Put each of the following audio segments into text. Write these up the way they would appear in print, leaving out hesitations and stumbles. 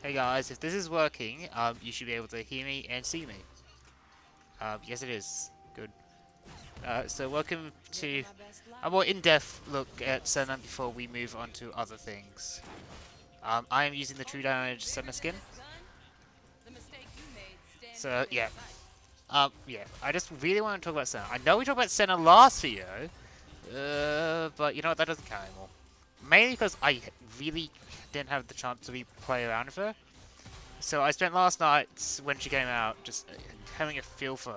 Hey guys, if this is working, you should be able to hear me and see me. Yes it is. Good. So welcome to a more in-depth look at Senna before we move on to other things. I am using the True Damage Senna skin. So yeah. Yeah, I just really want to talk about Senna. I know we talked about Senna last video, but you know what, that doesn't count anymore. Mainly because I really didn't have the chance to play around with her. So I spent last night, when she came out, just having a feel for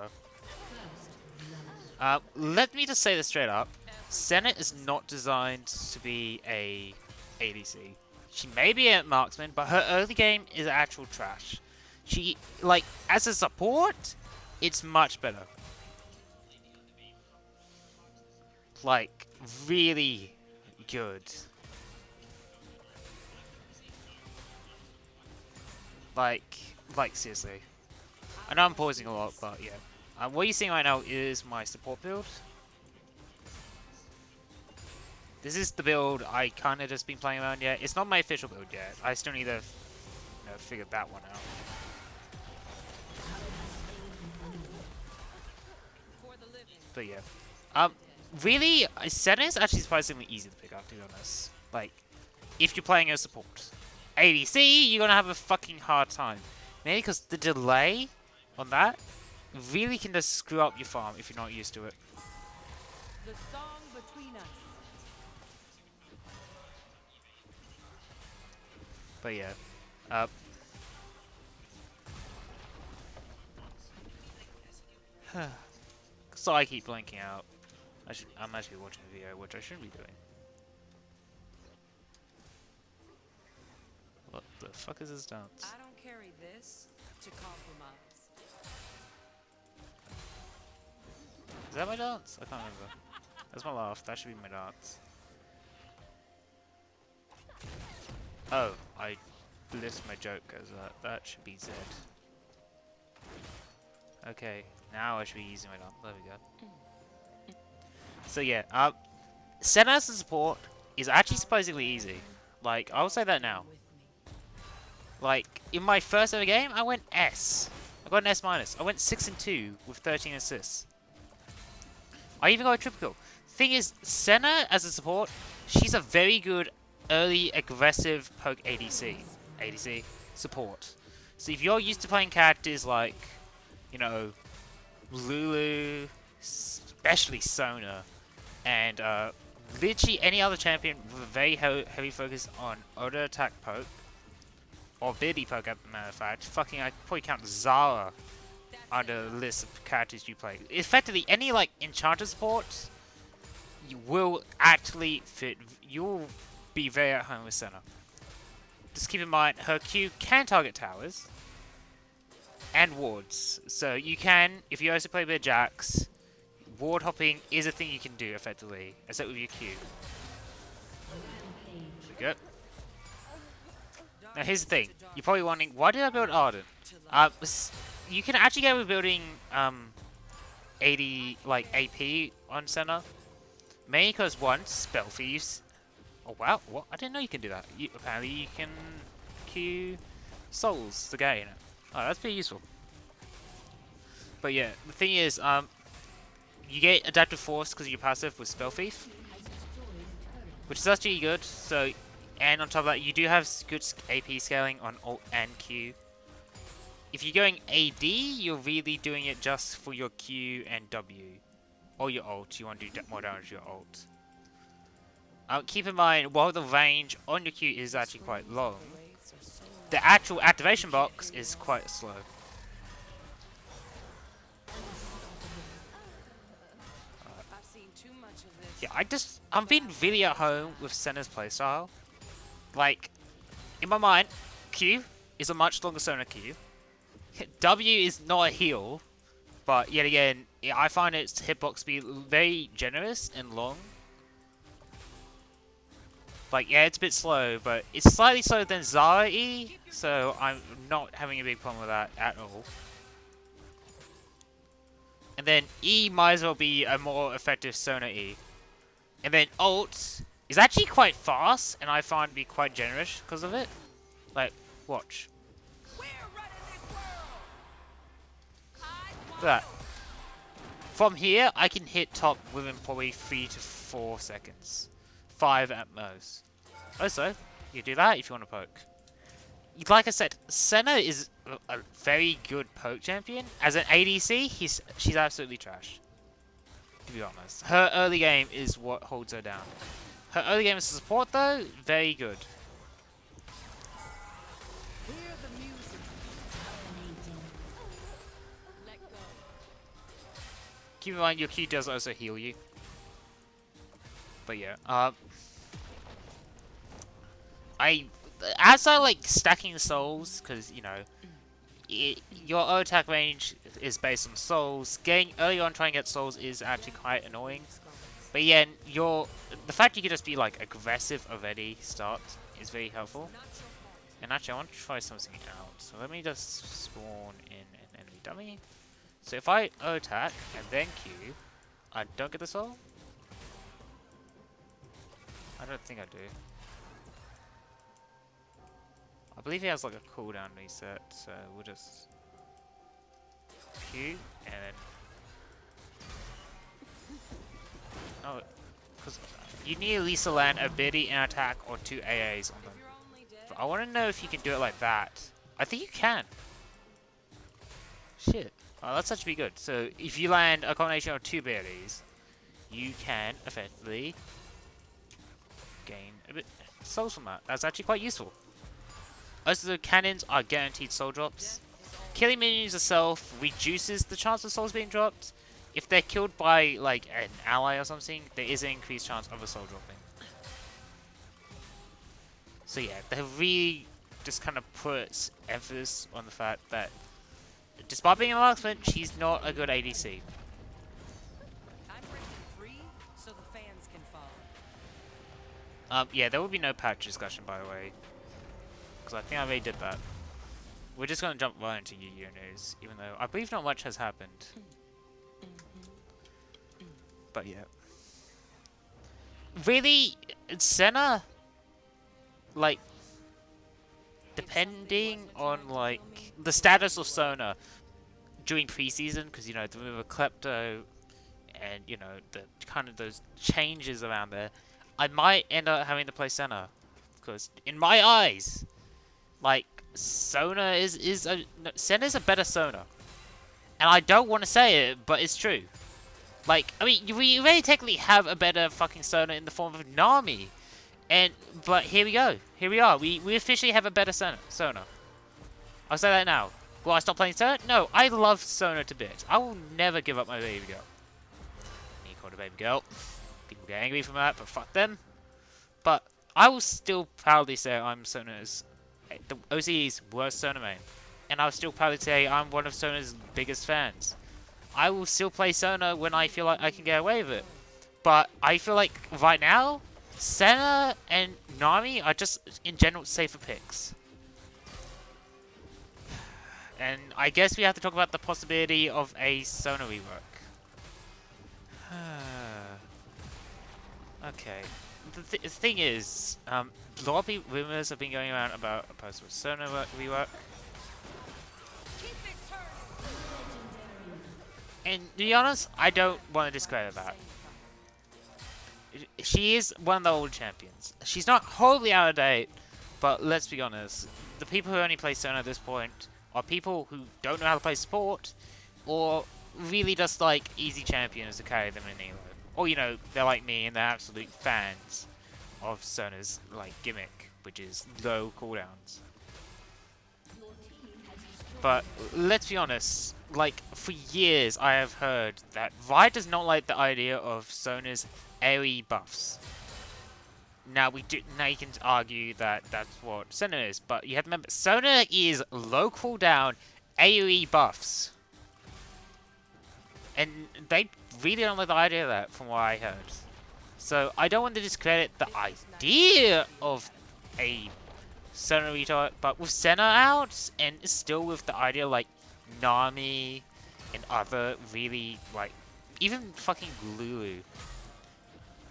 her. Let me just say this straight up. Senna is not designed to be a ADC. She may be a marksman, but her early game is actual trash. She, like, as a support, it's much better. Like, really good. Like seriously. I know I'm pausing a lot, but yeah. What you're seeing right now is my support build. This is the build I kind of just been playing around yet. It's not my official build yet. I still need to figure that one out. But yeah. Really, Senna is actually surprisingly easy to pick up, to be honest. Like, if you're playing as support. ADC, you're gonna have a fucking hard time. Maybe because the delay on that really can just screw up your farm if you're not used to it. The song between us. But yeah. So I keep blanking out. I'm actually watching a video, which I shouldn't be doing. What the fuck is this dance? I don't carry this to compromise. Is that my dance? I can't remember. That's my laugh. That should be my dance. Oh, I blitzed my joke as that should be Z. Okay, now I should be using my dance. There we go. So yeah, Senna as a support is actually surprisingly easy. Like, I'll say that now. Like, in my first ever game, I went S. I got an S minus. I went 6-2 with 13 assists. I even got a triple kill. Thing is, Senna as a support, she's a very good early aggressive poke ADC support. So if you're used to playing characters like, you know, Lulu, especially Sona, and literally any other champion with a very heavy focus on auto attack poke, or ability poke as a matter of fact, fucking I probably count Zara under the list of characters you play. Effectively, any like enchanter support, you will actually fit. You'll be very at home with Senna. Just keep in mind, her Q can target towers and wards. So you can, if you also play a bit of Jax, ward hopping is a thing you can do effectively, except with your Q. There we go. Now here's the thing. You're probably wondering, why did I build Arden? You can actually get with building 80 like AP on Senna. Mainly because one, spell thieves. Oh wow, what? I didn't know you can do that. Apparently you can Q souls to gain it. Oh, that's pretty useful. But yeah, the thing is, you get adaptive force because of your passive with spell thief, which is actually good. So, and on top of that, you do have good AP scaling on ult and Q. If you're going AD, you're really doing it just for your Q and W. Or your ult, you want to do more damage to your ult. Keep in mind, while the range on your Q is actually quite long, the actual activation box is quite slow. Yeah, I'm being really at home with Senna's playstyle. Like, in my mind, Q is a much longer Sona Q. W is not a heal, but yet again, I find its hitbox to be very generous and long. Like, yeah, it's a bit slow, but it's slightly slower than Zara E, so I'm not having a big problem with that at all. And then E might as well be a more effective Sona E. And then ult is actually quite fast, and I find it to be quite generous because of it. Like, watch. Look at that. From here, I can hit top within probably 3 to 4 seconds. 5 at most. Also, you do that if you want to poke. Like I said, Senna is a very good poke champion. As an ADC, she's absolutely trash. To be honest. Her early game is what holds her down. Her early game as a support though, very good. Hear the music. Let go. Keep in mind your Q does also heal you. But yeah, as I like stacking the souls, because you know, your attack range is based on souls. Getting early on trying to get souls is actually quite annoying. But yeah, the fact you can just be like aggressive already start is very helpful. And actually, I want to try something out. So let me just spawn in an enemy dummy. So if I attack and then Q, I don't get the soul. I don't think I do. I believe he has like a cooldown reset, so we'll just Q and then. Oh, because you need at least to land a ability, an attack, or 2 AAs on them. But I want to know if you can do it like that. I think you can. Shit. Oh, that's actually good. So if you land a combination of 2 abilities, you can effectively gain a bit souls from that. That's actually quite useful. Also, the cannons are guaranteed soul drops. Killing minions itself reduces the chance of souls being dropped. If they're killed by like an ally or something, there is an increased chance of a soul dropping. So yeah, they really just kind of puts emphasis on the fact that despite being a marksman, she's not a good ADC. I'm breaking free so the fans can follow. Yeah, there will be no patch discussion, by the way, because I think I already did that. We're just going to jump right into YuGiOh news, even though I believe not much has happened. But yeah. Really, Senna, like, depending on, like, the status of Sona during preseason, because, you know, the move of Klepto and, you know, the kind of those changes around there, I might end up having to play Senna. Because, in my eyes, like, Senna is a better Sona. And I don't want to say it, but it's true. Like, I mean, we really technically have a better fucking Sona in the form of Nami. But here we go. Here we are. We officially have a better Sona. I'll say that now. Will I stop playing Sona? No, I love Sona to bits. I will never give up my baby girl. Me called a baby girl. People get angry from that, but fuck them. But I will still proudly say I'm Sona's, the OCE's worst Sona main. And I'll still proudly say I'm one of Sona's biggest fans. I will still play Sona when I feel like I can get away with it. But I feel like right now, Senna and Nami are just, in general, safer picks. And I guess we have to talk about the possibility of a Sona rework. Okay. The thing is, a lot of rumors have been going around about a possible Sona rework. And to be honest, I don't want to discredit that. She is one of the old champions. She's not wholly out of date, but let's be honest. The people who only play Senna at this point are people who don't know how to play support, or really just like easy champions to carry them in Elo. Or, you know, they're like me and they're absolute fans of Senna's like gimmick, which is low cooldowns. But let's be honest, like, for years I have heard that Riot does not like the idea of Sona's AoE buffs. Now you can argue that that's what Senna is, but you have to remember, Sona is low cooldown AoE buffs. And they really don't like the idea of that, from what I heard. So I don't want to discredit the idea of a Senna retard, but with Senna out, and still with the idea like Nami and other really, like, even fucking Lulu.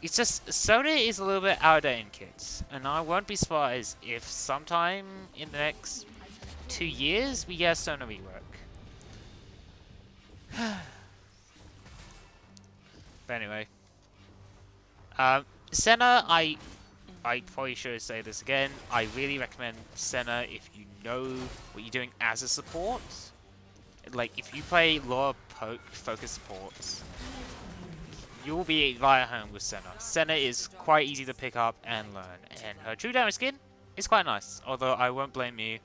It's just, Sona is a little bit out of date in kids, and I won't be surprised if sometime in the next 2 years we get a Sona rework. But anyway, Senna, I probably should say this again. I really recommend Senna if you know what you're doing as a support. Like, if you play lower poke focus supports, you'll be right at home with Senna. Senna is quite easy to pick up and learn, and her true damage skin is quite nice. Although I won't blame you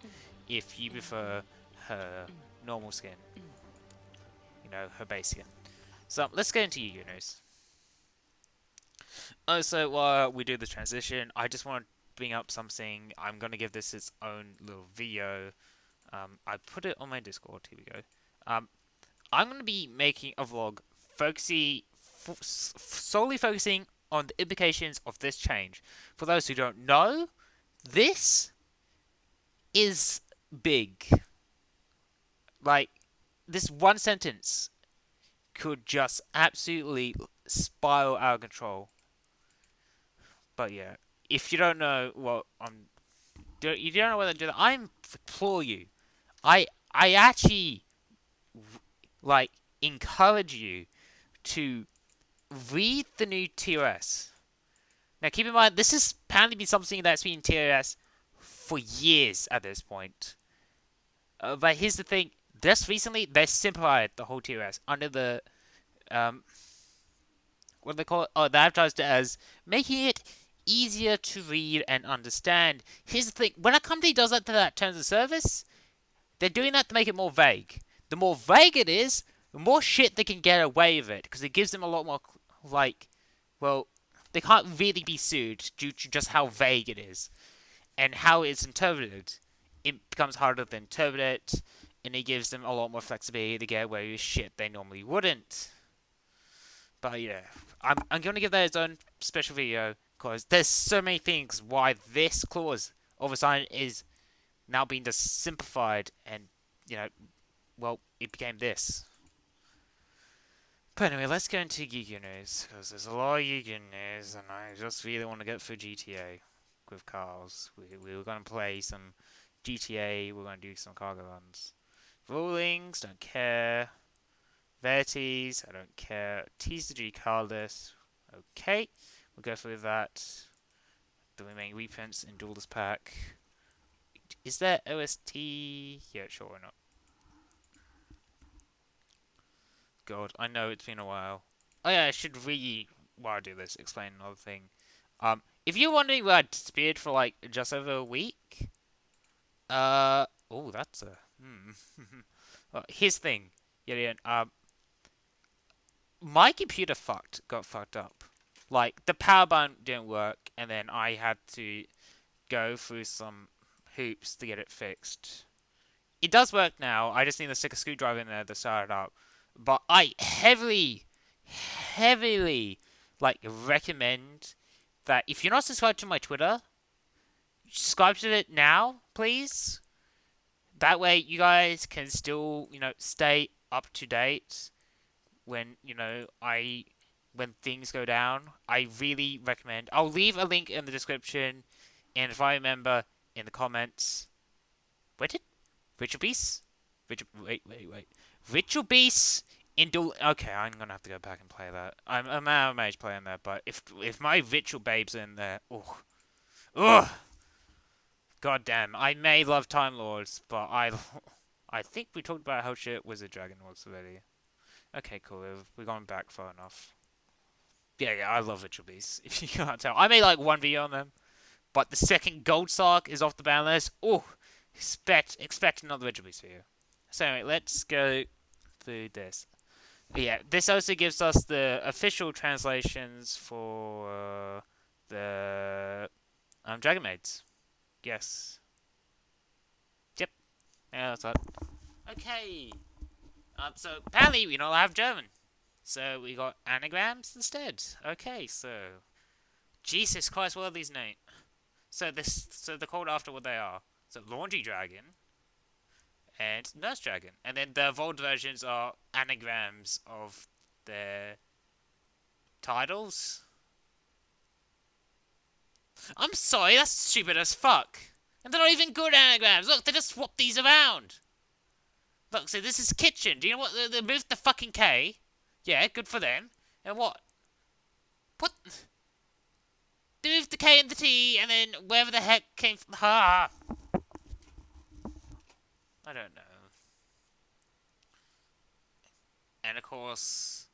if you prefer her normal skin. You know, her base skin. So let's get into YuGiOh news. Also, while we do the transition, I just want to bring up something. I'm going to give this its own little video. I put it on my Discord. Here we go. I'm going to be making a vlog solely focusing on the implications of this change. For those who don't know, this is big. Like, this one sentence could just absolutely spiral out of control. But yeah, if you don't know what you don't know what I'm doing, I implore you. I actually like encourage you to read the new TOS. Now, keep in mind, this has apparently been something that's been in TOS for years at this point. But here's the thing: just recently, they simplified the whole TOS under the what do they call it? Oh, they advertised it as making it easier to read and understand. Here's the thing: when a company does that to that terms of service, they're doing that to make it more vague. The more vague it is, the more shit they can get away with it, because it gives them a lot more, like, well, they can't really be sued due to just how vague it is and how it's interpreted. It becomes harder to interpret it, and it gives them a lot more flexibility to get away with shit they normally wouldn't. But yeah, I'm going to give that its own special video, because there's so many things why this clause all of a sudden is now being just simplified, and, you know, well, it became this. But anyway, let's go into YuGiOh news, because there's a lot of YuGiOh news, and I just really want to get through GTA with cars. We were going to play some GTA, we're going to do some cargo runs. Rulings, don't care. Verities, I don't care. T's to G cardless, okay. We'll go through that. The remaining reprints in Duelist Pack. Is there OST? Yeah, sure, why not? God, I know it's been a while. Oh yeah, I should really, while I do this, explain another thing. If you're wondering where I disappeared for like just over a week, oh, that's a, well, here's the thing, yeah, my computer got fucked up. Like, the power button didn't work, and then I had to go through some hoops to get it fixed. It does work now, I just need to stick a screwdriver in there to start it up. But I heavily, like, recommend that if you're not subscribed to my Twitter, subscribe to it now, please. That way you guys can still, you know, stay up to date when, you know, when things go down. I really recommend. I'll leave a link in the description, and if I remember, in the comments. Wait, Ritual Beast? Wait. Ritual Beast in Duel. Okay, I'm gonna have to go back and play that. I'm out of age playing that, but if my Ritual Babe's in there, ugh. God damn, I may love Time Lords, but I think we talked about how shit Wizard Dragon was already. Okay, cool. We've gone back far enough. Yeah, I love Ritual Beasts. If you can't tell, I made like one video on them, but the second Gold Sark is off the ban list. Oh, expect another Ritual Beast video. So anyway, let's go through this. Yeah, this also gives us the official translations for the Dragon Maids. Yes. Yep. Yeah, that's right. Okay. So apparently we don't have German, so we got anagrams instead. Okay, so Jesus Christ, what are these names? So they're called after what they are. So Laundry Dragon and Nurse Dragon, and then the evolved versions are anagrams of their titles. I'm sorry, that's stupid as fuck. And they're not even good anagrams. Look, they just swap these around. Look, so this is kitchen. Do you know what? They moved the fucking K. Yeah, good for them. And what? What? They moved the K and the T, and then wherever the heck came from. Ha! I don't know. And of course,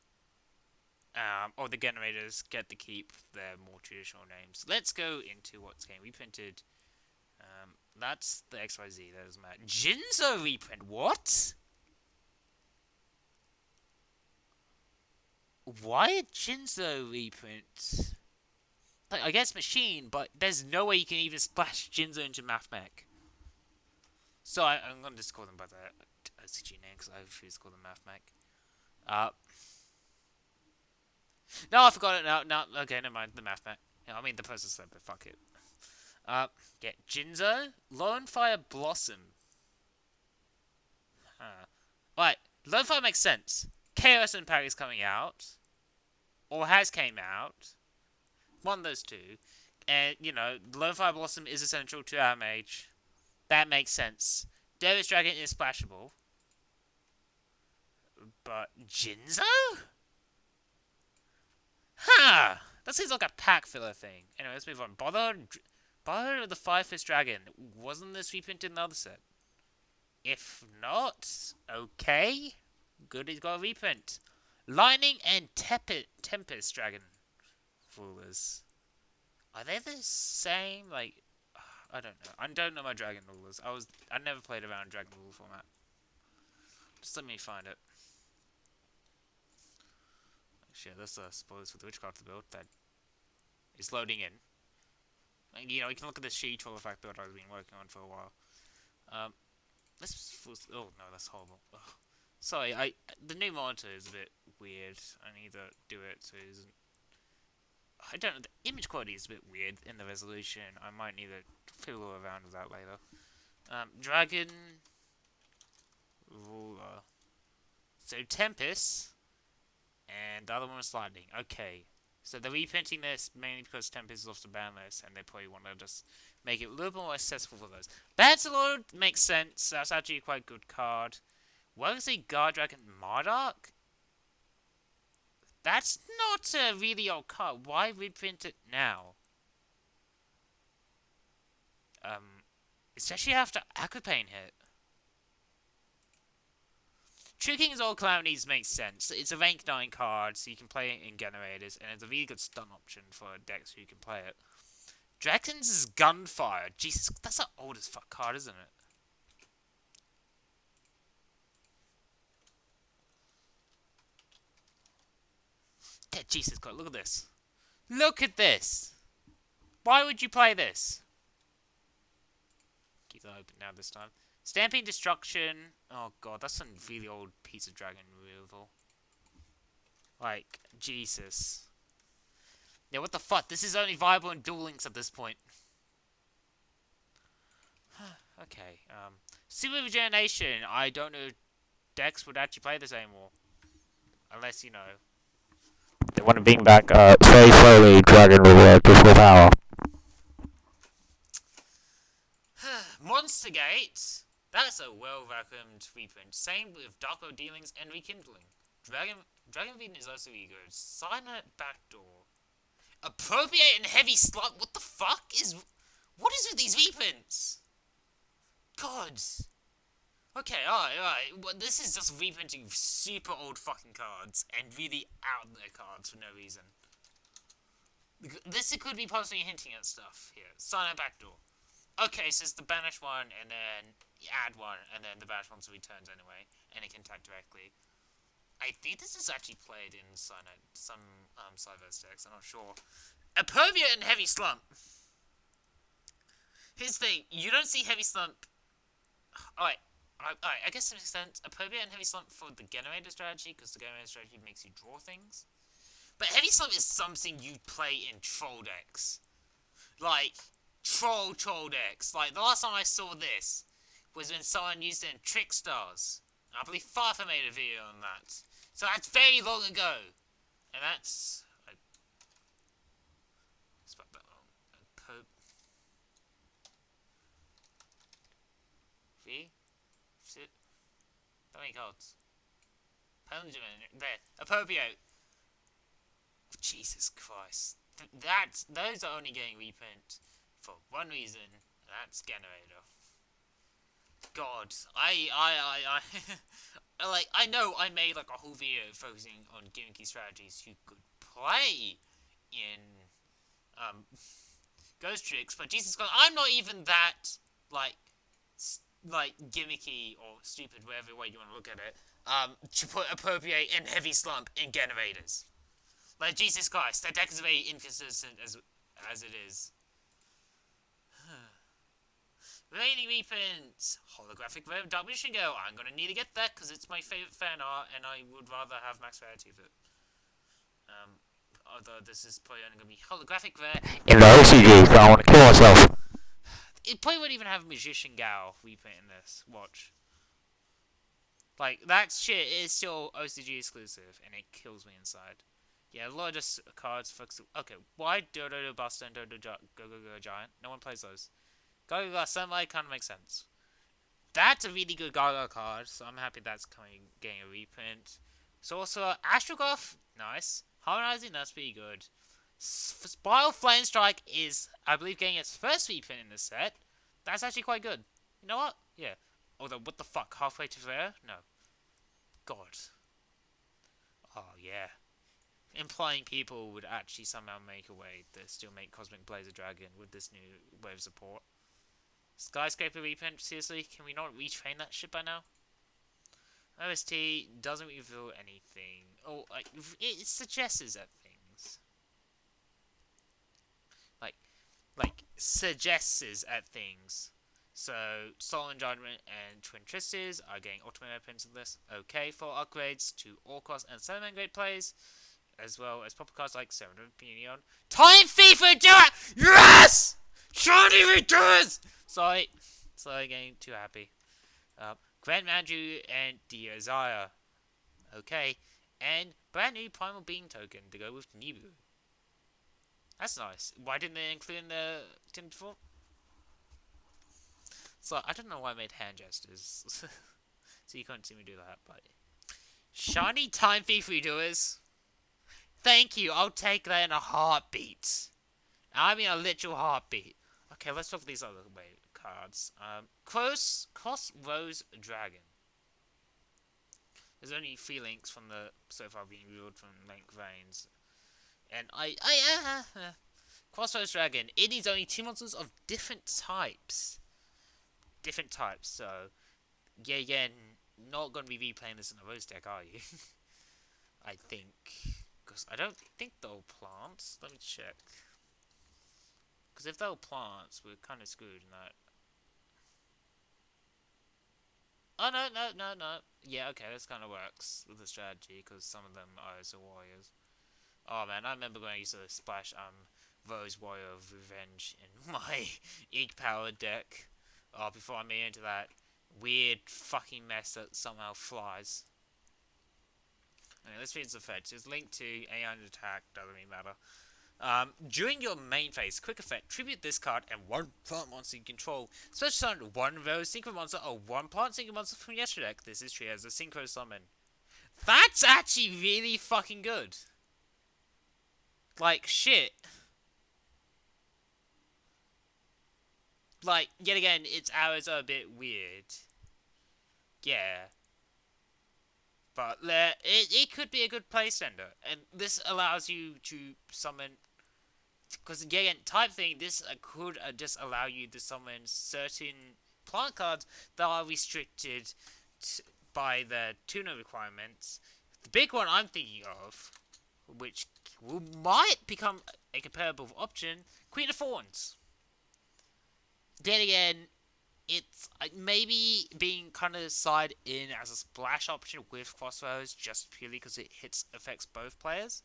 all the generators get to keep their more traditional names. Let's go into what's game. We printed. That's the XYZ. That doesn't matter. Jinzo reprint. What? Why a Jinzo reprint? Like, I guess machine, but there's no way you can even splash Jinzo into MathMech. So I'm gonna just call them by the OCG name because I refuse to call them MathMech. No, I forgot it. No. Okay, never mind. The MathMech. I mean the process, but fuck it. Yeah, Jinzo, Lonefire Blossom. Right, Lonefire makes sense. Chaos Impact is coming out, or has came out. One of those two, and you know, Lonefire Blossom is essential to our mage. That makes sense. Devil's Dragon is splashable, but Jinzo? Ha! That seems like a pack filler thing. Anyway, let's move on. Bother of the Fire-Fist Dragon. Wasn't this reprinted in the other set? If not, okay. Good, he's got a reprint. Lightning and Tempest Dragon rulers. Are they the same? Like, I don't know. I don't know my Dragon rulers. I never played around Dragon rule format. Just let me find it. Actually, that's spoilers for the Witchcraft build that is loading in. You know, you can look at the sheet or the fact build I've been working on for a while. Oh no, that's horrible. Ugh. Sorry, the new monitor is a bit weird. I need to do it so it isn't. I don't know. The image quality is a bit weird in the resolution. I might need to fiddle around with that later. Dragon ruler. So Tempest, and the other one was Lightning. Okay. So they're reprinting this mainly because Tempest is off the ban list, and they probably want to just make it a little bit more accessible for those. Battlelord makes sense. That's actually a quite good card. What was a Guard Dragon Mardark? That's not a really old card. Why reprint it now? Especially after Aquapain hit. True King's Old Calamities makes sense. It's a rank 9 card, so you can play it in generators, and it's a really good stun option for decks who can play it. Dragons' Gunfire. Jesus, that's an old as fuck card, isn't it? Yeah, Jesus God, look at this. Look at this! Why would you play this? Keep that open now this time. Stamping Destruction. Oh god, that's some really old piece of dragon removal. Like, Jesus. Yeah, what the fuck? This is only viable in Duel Links at this point. Okay, Super Regeneration. I don't know if decks would actually play this anymore. Unless, you know, they want to bring back, very slowly Dragon Ruler to full power. Monster Gate. That's a well-vacuumed reprint. Same with Darko Dealings and Rekindling. Dragon Vein is also really good. Silent Backdoor. Appropriate and Heavy Slot. What the fuck is... What is with these reprints? God. Okay, alright. Well, this is just reprinting super old fucking cards and really out there cards for no reason. This could be possibly hinting at stuff here. Silent Backdoor. Okay, so it's the banish one, and then you add one, and then the banish one returns anyway, and it can attack directly. I think this is actually played in some Cyverse decks, I'm not sure. Appropriate and Heavy Slump. Here's the thing, you don't see Heavy Slump... Alright, I guess it makes sense. Appropriate and Heavy Slump for the Generator strategy, because the Generator strategy makes you draw things. But Heavy Slump is something you play in troll decks. Like... Troll decks. Like, the last time I saw this was when someone used it in Trickstars. I believe Farfa made a video on that. So that's very long ago. And that's... I spelled that wrong. How many cards? There. Appropriate. Jesus Christ. Those are only getting reprint for one reason. That's generator. God, like, I know I made like a whole video focusing on gimmicky strategies you could play in Ghost Tricks, but Jesus Christ, I'm not even that like gimmicky or stupid, whatever way you want to look at it. To put appropriate and heavy slump in generators. Like, Jesus Christ, that deck is very inconsistent as it is. Remaining reprints. Holographic Rare Dark Mission Girl. I'm gonna need to get that because it's my favourite fan art and I would rather have max rarity of it. Although this is probably only gonna be holographic rare in the OCG, so I want to kill myself. It probably wouldn't even have a Magician Gal reprint in this. Watch. Like, that shit is still OCG exclusive and it kills me inside. Yeah, a lot of just cards focused. Okay, why Dodo Buster and Dodo Go Giant? No one plays those. Gaga Sunlight kind of makes sense. That's a really good Gaga card, so I'm happy that's getting a reprint. Sorcerer, Astrograph, nice. Harmonizing, that's pretty good. Spiral Flame Strike is, I believe, getting its first reprint in this set. That's actually quite good. You know what? Yeah. Although, what the fuck? Halfway to rare? No. God. Oh, yeah. Implying people would actually somehow make a way to still make Cosmic Blazer Dragon with this new wave support. Skyscraper reprint, seriously? Can we not retrain that shit by now? OST doesn't reveal anything. Oh, like, it suggests at things. Like, suggests at things. So, Stolen Judgment and Twin Tristes are getting ultimate reprints of this. Okay, for upgrades to all cost and 7-man great plays. As well as proper cards like 7 Opinion. Time FIFA do it! Yes! Shiny Returns! Sorry, getting too happy. Grand Mandrew and Diazaya. Okay. And brand new Primal Being token to go with Nibu. That's nice. Why didn't they include in the tin before? So, I don't know why I made hand gestures. So you couldn't see me do that, but... Shiny Time Thief Redoers. Thank you, I'll take that in a heartbeat. I mean a literal heartbeat. Okay, let's look at these other cards. Crossroads Dragon. There's only 3 links from the so far being revealed from Link Reigns. And Crossroads Dragon. It needs only 2 monsters of different types. So, yeah, not going to be replaying this in a Rose deck, are you? I think. Because I don't think they'll plants. Let me check. Because if they'll plants, we're kind of screwed in that. Oh, no. Yeah, okay, this kind of works with the strategy, because some of them are also warriors. Oh, man, I remember when I used to splash, Rose Warrior of Revenge in my Eek Power deck. Oh, before I made into that weird fucking mess that somehow flies. Okay, let's read its effects. It's linked to AI attack, doesn't really matter. During your main phase, quick effect, tribute this card and 1 plant monster you control. Special summon 1 Rose Synchro monster or 1 plant Synchro monster from your deck. This is treated as a Synchro summon. That's actually really fucking good. Like, shit. Like, yet again, its arrows are a bit weird. Yeah. But it could be a good placeholder. And this allows you to summon... Because, again, type thing, this could just allow you to summon certain plant cards that are restricted by the tuner requirements. The big one I'm thinking of, which might become a comparable option, Queen of Thorns. Then again, it's maybe being kind of slide in as a splash option with Crossroads just purely because it affects both players.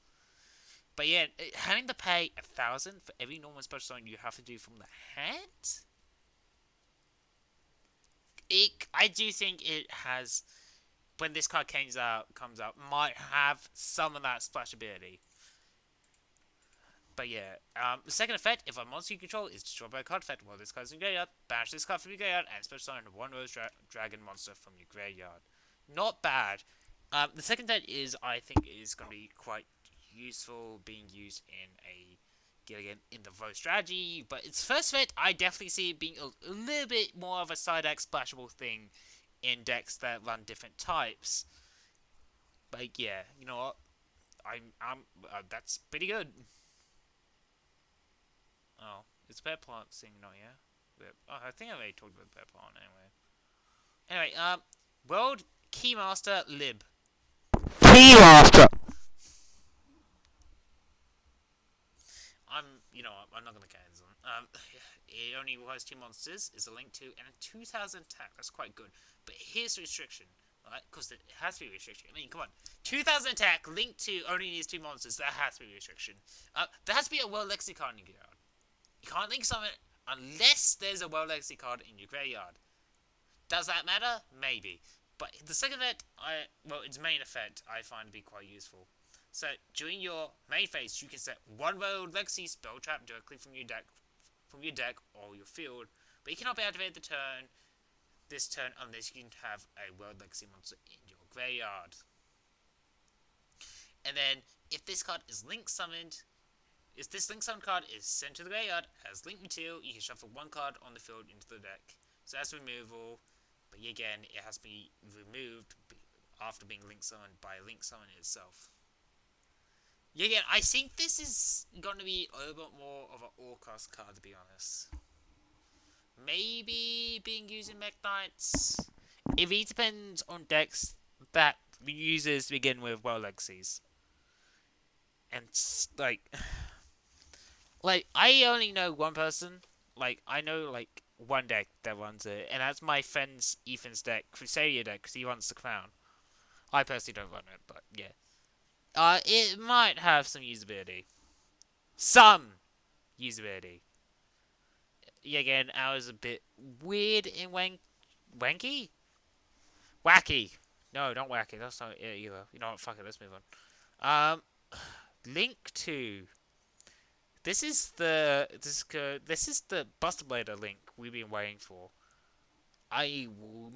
But yeah, having to pay 1,000 for every normal special summon you have to do from the hand, I do think it has, when this card comes out, might have some of that splash ability. But yeah, the second effect, if a monster you control is destroyed by a card effect while this card is in your graveyard, banish this card from your graveyard and special summon 1 Rose Dragon monster from your graveyard. Not bad. The second set is, I think, is going to be quite useful being used in a again in the vote strategy. But its first set, I definitely see it being a little bit more of a side deck splashable thing in decks that run different types. But yeah, you know what? I'm that's pretty good. Oh, it's pet plant thing, not yeah. Oh, I think I already talked about pet plant anyway. Anyway, world keymaster lib. Keymaster. I'm not gonna cancel. It only requires 2 monsters. Is a link to and a 2,000 attack. That's quite good. But here's the restriction, right? Because it has to be a restriction. I mean, come on, 2,000 attack, link to only needs 2 monsters. That has to be a restriction. There has to be a world legacy card in your graveyard. You can't link summon unless there's a world legacy card in your graveyard. Does that matter? Maybe. But the second effect, its main effect, I find to be quite useful. So during your main phase, you can set one world legacy spell trap directly from your deck or your field, but you cannot be activated this turn unless you can have a world legacy monster in your graveyard. And then if this card is link summoned, if this link summon card is sent to the graveyard as link material, you can shuffle one card on the field into the deck. So that's removal, but again, it has to be removed after being link summoned by link summon itself. Yeah, again, I think this is going to be a little bit more of an all-cost card, to be honest. Maybe being used in Mech Knights. It really depends on decks that users begin with well legacies. And, like, I only know one person. Like, I know, like, one deck that runs it, and that's my friend's Ethan's deck, Crusadia deck, because he runs the Crown. I personally don't run it, but yeah. It might have some usability. Some usability. Yeah, again, ours a bit weird in wanky? Wacky. No, not wacky. That's not it either. You know what? Fuck it. Let's move on. Link to. This is the Buster Blader link we've been waiting for. I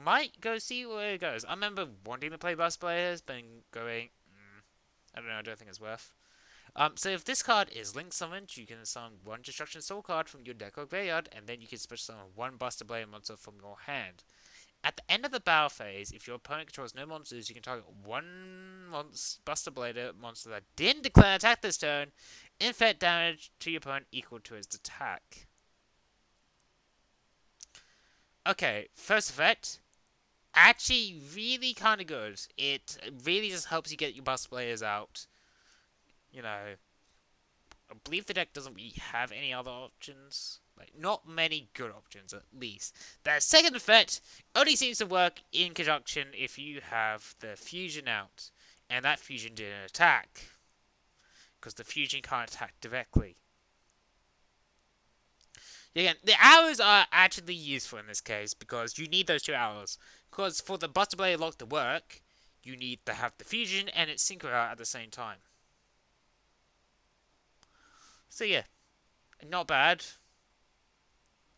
might go see where it goes. I remember wanting to play Buster Bladers, but going. I don't know. I don't think it's worth. So if this card is link summoned, you can summon one Destruction Soul card from your deck or graveyard, and then you can special summon one Buster Blade monster from your hand. At the end of the battle phase, if your opponent controls no monsters, you can target one Buster Blader monster that didn't declare an attack this turn, inflict damage to your opponent equal to its attack. Okay, first effect. Actually, really kind of good. It really just helps you get your Buster Bladers out. You know, I believe the deck doesn't really have any other options. Like, not many good options, at least. That second effect only seems to work in conjunction if you have the fusion out. And that fusion didn't attack. Because the fusion can't attack directly. Again, the arrows are actually useful in this case, because you need those 2 arrows. Because for the Buster Blade lock to work, you need to have the fusion and its synchro out at the same time. So yeah, not bad.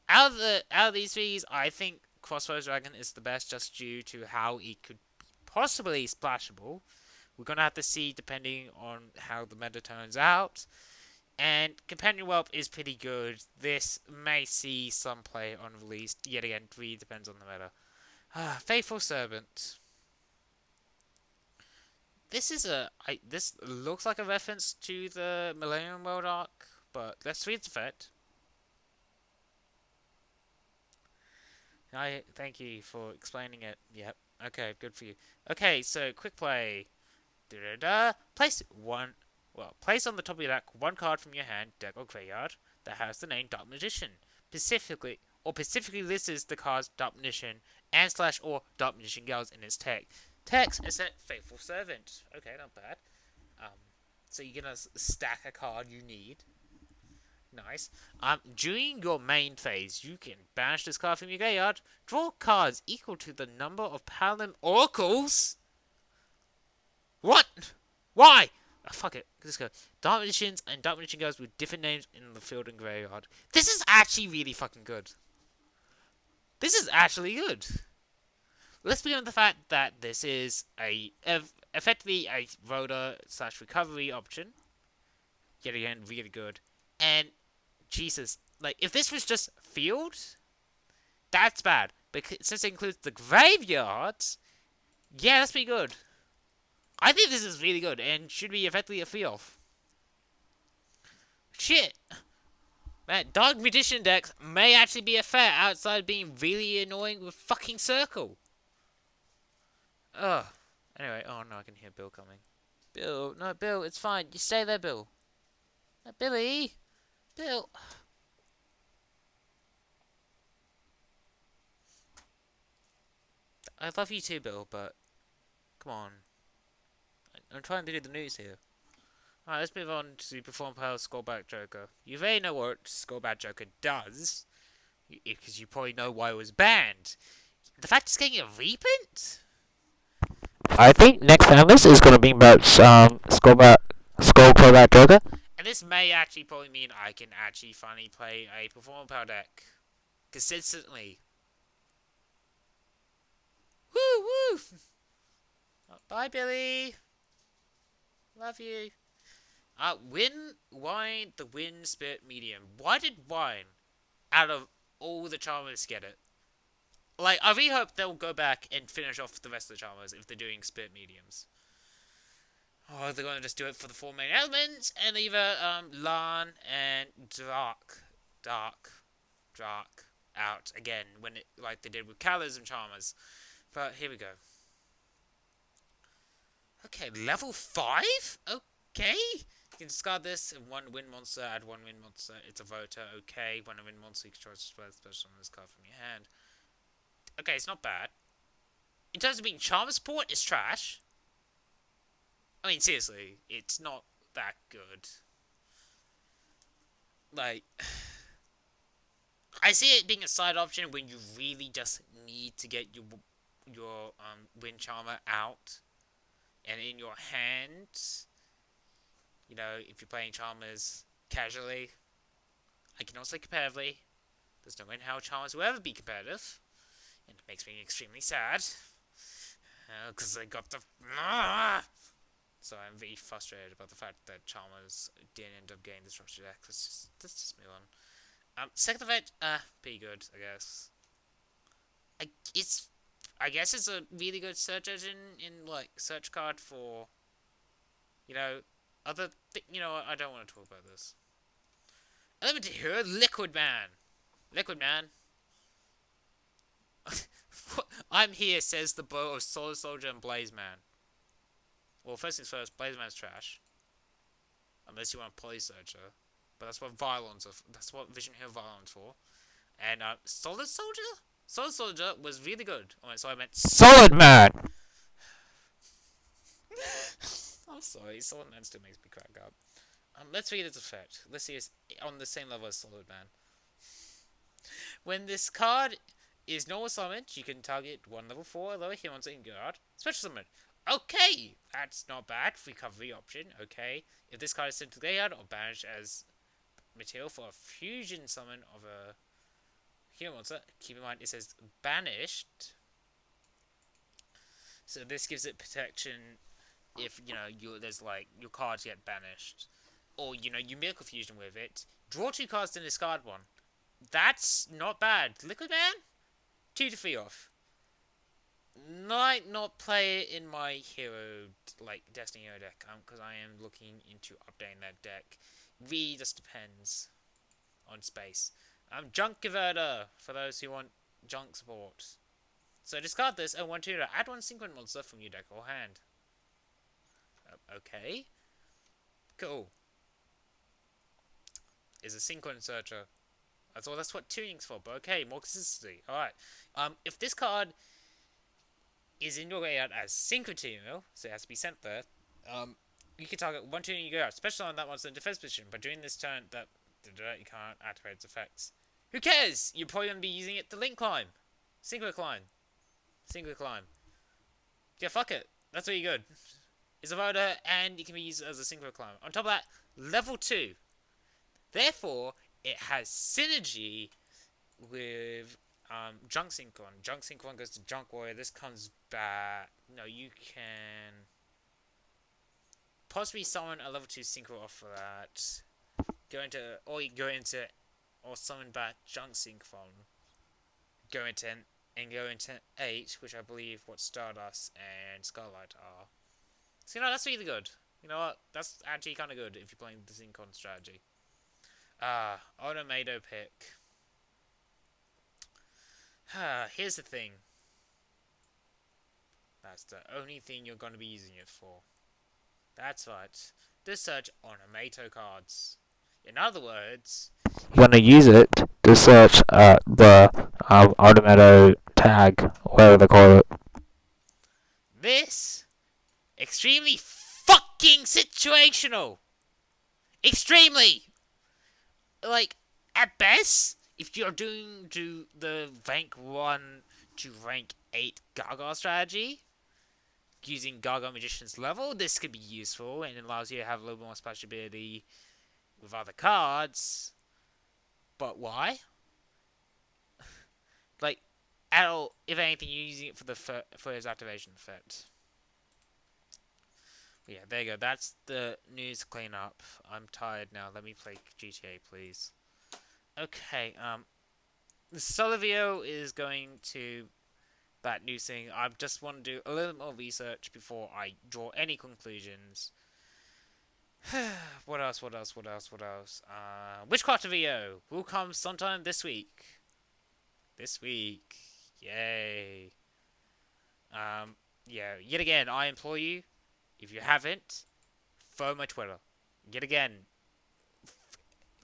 Out of these threes, I think Crossroads Dragon is the best, just due to how it could possibly splashable. We're gonna have to see depending on how the meta turns out. And Companion Whelp is pretty good. This may see some play on release. Yet again, really depends on the meta. Faithful Servant. This looks like a reference to the Millennium World arc, but let's read the effect. Thank you for explaining it. Yep. Okay, good for you. Okay, so quick play. Place on the top of your deck one card from your hand, deck, or graveyard that has the name Dark Magician. Specifically lists the cards Dark Magician and / or Dark Magician Girls in its text is set Faithful Servant. Okay, not bad. So you're gonna stack a card you need. Nice. During your main phase, you can banish this card from your graveyard. Draw cards equal to the number of Paladin Oracles. What? Why? Oh, fuck it. Let's go. Dark Magicians and Dark Magician Girls with different names in the field and graveyard. This is actually really fucking good. This is actually good. let's begin with the fact that this is effectively a rotor slash recovery option. Yet again, really good. And Jesus, like if this was just field, that's bad. Because since it includes the graveyards, yeah, that's pretty good. I think this is really good and should be effectively a field. Shit. Man, Dark Magician decks may actually be a threat outside being really annoying with fucking Circle. Ugh. Anyway, oh no, I can hear Bill coming. Bill, no, Bill, it's fine. You stay there, Bill. Billy! Bill! I love you too, Bill, but come on. I'm trying to do the news here. Alright, let's move on to Perform Power Skullback Joker. You may know what Skullback Joker does, because you probably know why it was banned. The fact it's getting a reprint? I think next time this is going to be about Skullback Joker. And this may actually probably mean I can actually finally play a Perform Power deck consistently. Woo woo! Bye, Billy. Love you. Wine, the Wind Spirit Medium. Why did Wine, out of all the Charmers, get it? Like, I really hope they'll go back and finish off the rest of the Charmers if they're doing Spirit Mediums. Or they're gonna just do it for the 4 main elements and either Lan and Dark out again when it like they did with Callas and Charmers. But here we go. Okay, level 5? Okay. You can discard this and 1 wind monster, add 1 wind monster. It's a voter, okay. When a wind monster controls special on this card from your hand. Okay, it's not bad. In terms of being Charmer support, it's trash. I mean, seriously, it's not that good. Like, I see it being a side option when you really just need to get your Wind Charmer out and in your hand. You know, if you're playing Charmers casually, I can also competitively. There's no way in how Charmers will ever be competitive, and it makes me extremely sad because I got the. So I'm very frustrated about the fact that Chalmers didn't end up getting the structure deck. Let's just move on. Second event, pretty good, I guess. I guess it's a really good search engine in like search card for, you know, you know what? I don't want to talk about this. Elemental Hero, Liquid Man. Liquid Man. I'm here, says the bow of Solar Soldier and Blaze Man. Well, first things first, Blaze Man's trash. Unless you want a Poly Searcher. But that's what Violence are. That's what Vision Hero Violence for. And Solid Soldier? Solid Soldier was really good. Oh, so I meant Solid Man! I'm sorry, Solid Man still makes me crack up. Let's read its effect. Let's see it's on the same level as Solid Man. When this card is normal summoned, you can target 1 level 4 lower hero monster in guard. Special summon. Okay, that's not bad. Recovery option. Okay, if this card is sent to the graveyard or banished as material for a fusion summon of a hero monster, keep in mind it says banished. So this gives it protection if you know there's like your cards get banished, or you know you Miracle Fusion with it. Draw 2 cards and discard 1. That's not bad. Liquid Man, 2 to 3 off. Might not play it in my hero, like Destiny Hero deck, because I am looking into updating that deck. Really just depends on space. Junk Converter, for those who want junk support. So discard this and 1 2 to add 1 synchron monster from your deck or hand. Okay. Cool. Is a synchron searcher. I thought that's what tuning's for, but okay, more consistency. Alright. If this card is in your graveyard as Synchrotino, so it has to be sent there, you can target 1 2 in your graveyard, especially on that monster in defense position, but during this turn, you can't activate its effects. Who cares? You're probably going to be using it to Link Climb. Synchro Climb. Synchro Climb. Yeah, fuck it. That's really good. It's a voter, and it can be used as a Synchro Climb. On top of that, level 2. Therefore, it has synergy with Junk Sync 1. Junk Sync 1 goes to Junk Warrior. This comes back. No, you can possibly summon a level 2 Synchro off of that. Or summon back Junk Sync 1. Go into 8, which I believe what Stardust and Scarlight are. So, that's really good. You know what? That's actually kind of good if you're playing the Syncon strategy. Automato pick. Here's the thing. That's the only thing you're going to be using it for. That's right. The search Automato cards. In other words, you're going to use it to search the Automato tag, whatever they call it. This extremely fucking situational. Extremely. Like, at best, if you're doing the rank 1 to rank 8 Gaga strategy, using Gaga Magician's level, this could be useful and it allows you to have a little more special ability with other cards. But why? Like, at all, if anything, you're using it for his activation effect. But yeah, there you go. That's the news cleanup. I'm tired now. Let me play GTA, please. Okay, the Solivio is going to that news thing. I just want to do a little more research before I draw any conclusions. What else? Witchcraft VO will come sometime this week. Yay. Yeah, yet again, I implore you, if you haven't, follow my Twitter. Yet again,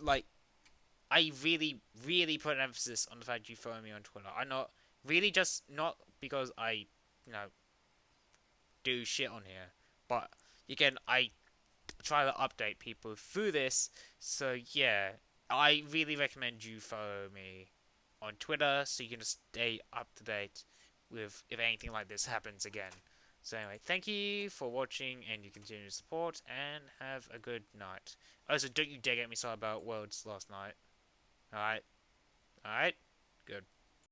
like, I really, really put an emphasis on the fact you follow me on Twitter. I'm not really just not because I, do shit on here, but again, I try to update people through this. So yeah, I really recommend you follow me on Twitter so you can just stay up to date with if anything like this happens again. So anyway, thank you for watching and your continued support, and have a good night. Also, don't you dare get me started about Worlds last night. Alright? Alright? Good.